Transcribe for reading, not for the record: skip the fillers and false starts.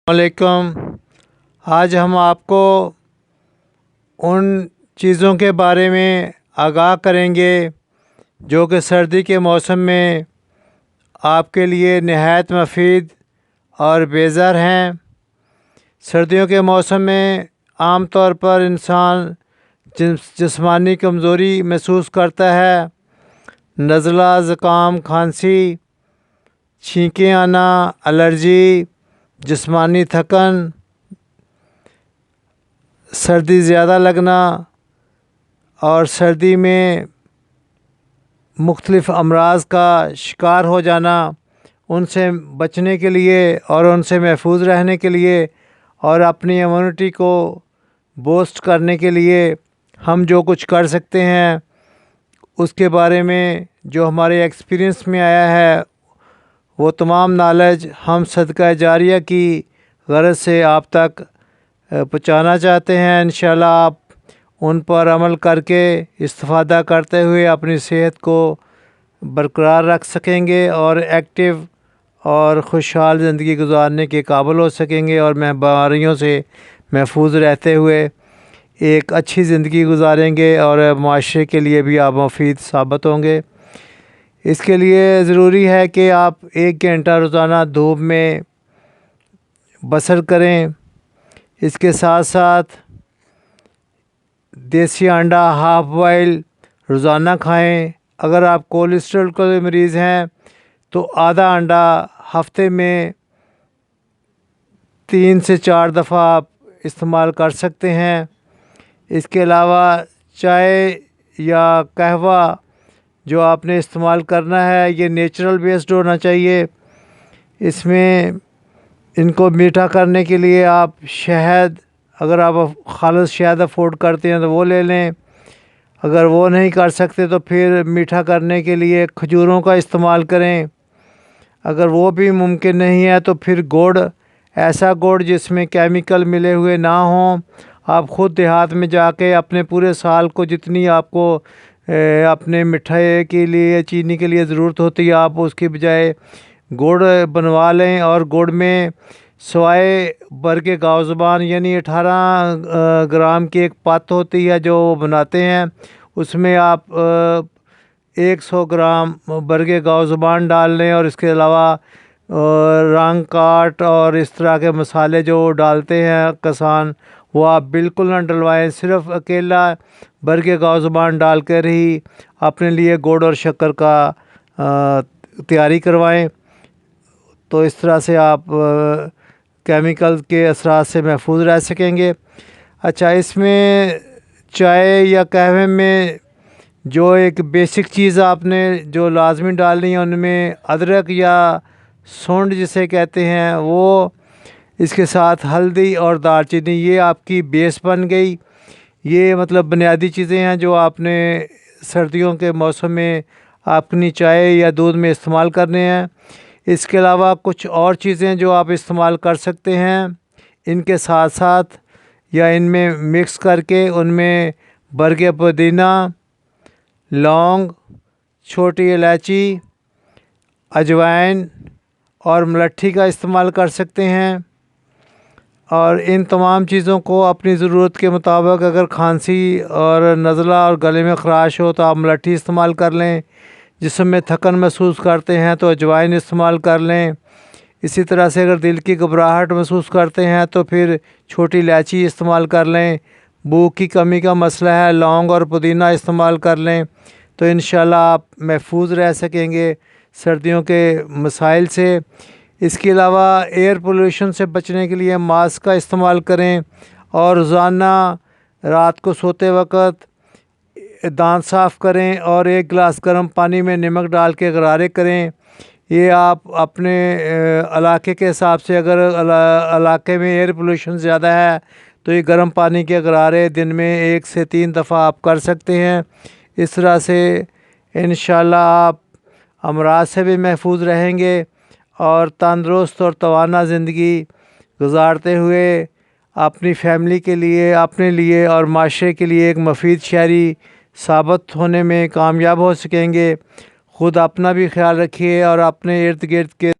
علیکم۔ آج ہم آپ کو ان چیزوں کے بارے میں آگاہ کریں گے جو کہ سردی کے موسم میں آپ کے لیے نہایت مفید اور بیزار ہیں۔ سردیوں کے موسم میں عام طور پر انسان جسمانی کمزوری محسوس کرتا ہے۔ نزلہ، زکام، کھانسی، چھینکیں آنا، الرجی، جسمانی تھکن، سردی زیادہ لگنا اور سردی میں مختلف امراض کا شکار ہو جانا، ان سے بچنے کے لیے اور ان سے محفوظ رہنے کے لیے اور اپنی امیونٹی کو بوسٹ کرنے کے لیے ہم جو کچھ کر سکتے ہیں اس کے بارے میں جو ہمارے ایکسپیرئنس میں آیا ہے وہ تمام نالج ہم صدقہ جاریہ کی غرض سے آپ تک پہنچانا چاہتے ہیں۔ انشاءاللہ آپ ان پر عمل کر کے استفادہ کرتے ہوئے اپنی صحت کو برقرار رکھ سکیں گے اور ایکٹیو اور خوشحال زندگی گزارنے کے قابل ہو سکیں گے اور بیماریوں سے محفوظ رہتے ہوئے ایک اچھی زندگی گزاریں گے اور معاشرے کے لیے بھی آپ مفید ثابت ہوں گے۔ اس کے لیے ضروری ہے کہ آپ 1 گھنٹہ روزانہ دھوپ میں بسر کریں۔ اس کے ساتھ ساتھ دیسی انڈا ہاف بوائل روزانہ کھائیں۔ اگر آپ کولیسٹرول کے مریض ہیں تو آدھا انڈا ہفتے میں 3 سے 4 دفعہ آپ استعمال کر سکتے ہیں۔ اس کے علاوہ چائے یا قہوہ جو آپ نے استعمال کرنا ہے یہ نیچرل بیسڈ ہونا چاہیے۔ اس میں ان کو میٹھا کرنے کے لیے آپ شہد، اگر آپ خالص شہد افورڈ کرتے ہیں تو وہ لے لیں۔ اگر وہ نہیں کر سکتے تو پھر میٹھا کرنے کے لیے کھجوروں کا استعمال کریں۔ اگر وہ بھی ممکن نہیں ہے تو پھر گڑ، ایسا گڑ جس میں کیمیکل ملے ہوئے نہ ہوں۔ آپ خود دیہات میں جا کے اپنے پورے سال کو جتنی آپ کو اپنے مٹھائی کے لیے، چینی کے لیے ضرورت ہوتی ہے آپ اس کی بجائے گڑ بنوا لیں اور گڑ میں سوائے برگ گاو زبان یعنی 18 گرام کی ایک پت ہوتی ہے جو بناتے ہیں، اس میں آپ 100 گرام برگ گاو زبان ڈال لیں اور اس کے علاوہ رنگ کاٹ اور اس طرح کے مسالے جو ڈالتے ہیں کسان وہ آپ بالکل نہ ڈلوائیں۔ صرف اکیلا برگ گاو زبان ڈال کر ہی اپنے لیے گڑ اور شکر کا تیاری کروائیں، تو اس طرح سے آپ کیمیکل کے اثرات سے محفوظ رہ سکیں گے۔ اچھا، اس میں چائے یا قہوے میں جو ایک بیسک چیز آپ نے جو لازمی ڈالنی ہے ان میں ادرک یا سونڈ جسے کہتے ہیں وہ، اس کے ساتھ ہلدی اور دار چینی، یہ آپ کی بیس بن گئی۔ یہ مطلب بنیادی چیزیں ہیں جو آپ نے سردیوں کے موسم میں اپنی چائے یا دودھ میں استعمال کرنے ہیں۔ اس کے علاوہ کچھ اور چیزیں جو آپ استعمال کر سکتے ہیں ان کے ساتھ ساتھ یا ان میں مکس کر کے، ان میں برگ پودینہ، لونگ، چھوٹی الائچی، اجوائن اور ملٹھی کا استعمال کر سکتے ہیں۔ اور ان تمام چیزوں کو اپنی ضرورت کے مطابق، اگر کھانسی اور نزلہ اور گلے میں خراش ہو تو آپ ملٹھی استعمال کر لیں، جسم میں تھکن محسوس کرتے ہیں تو اجوائن استعمال کر لیں۔ اسی طرح سے اگر دل کی گھبراہٹ محسوس کرتے ہیں تو پھر چھوٹی الائچی استعمال کر لیں۔ بھوک کی کمی کا مسئلہ ہے، لونگ اور پودینہ استعمال کر لیں، تو انشاءاللہ آپ محفوظ رہ سکیں گے سردیوں کے مسائل سے۔ اس کے علاوہ ایئر پولوشن سے بچنے کے لیے ماسک کا استعمال کریں اور روزانہ رات کو سوتے وقت دانت صاف کریں اور 1 گلاس گرم پانی میں نمک ڈال کے غرارے کریں۔ یہ آپ اپنے علاقے کے حساب سے، اگر علاقے میں ایئر پولوشن زیادہ ہے تو یہ گرم پانی کے غرارے دن میں 1 سے 3 دفعہ آپ کر سکتے ہیں۔ اس طرح سے انشاءاللہ آپ امراض سے بھی محفوظ رہیں گے اور تندرست اور توانا زندگی گزارتے ہوئے اپنی فیملی کے لیے، اپنے لیے اور معاشرے کے لیے ایک مفید شہری ثابت ہونے میں کامیاب ہو سکیں گے۔ خود اپنا بھی خیال رکھیے اور اپنے ارد گرد کے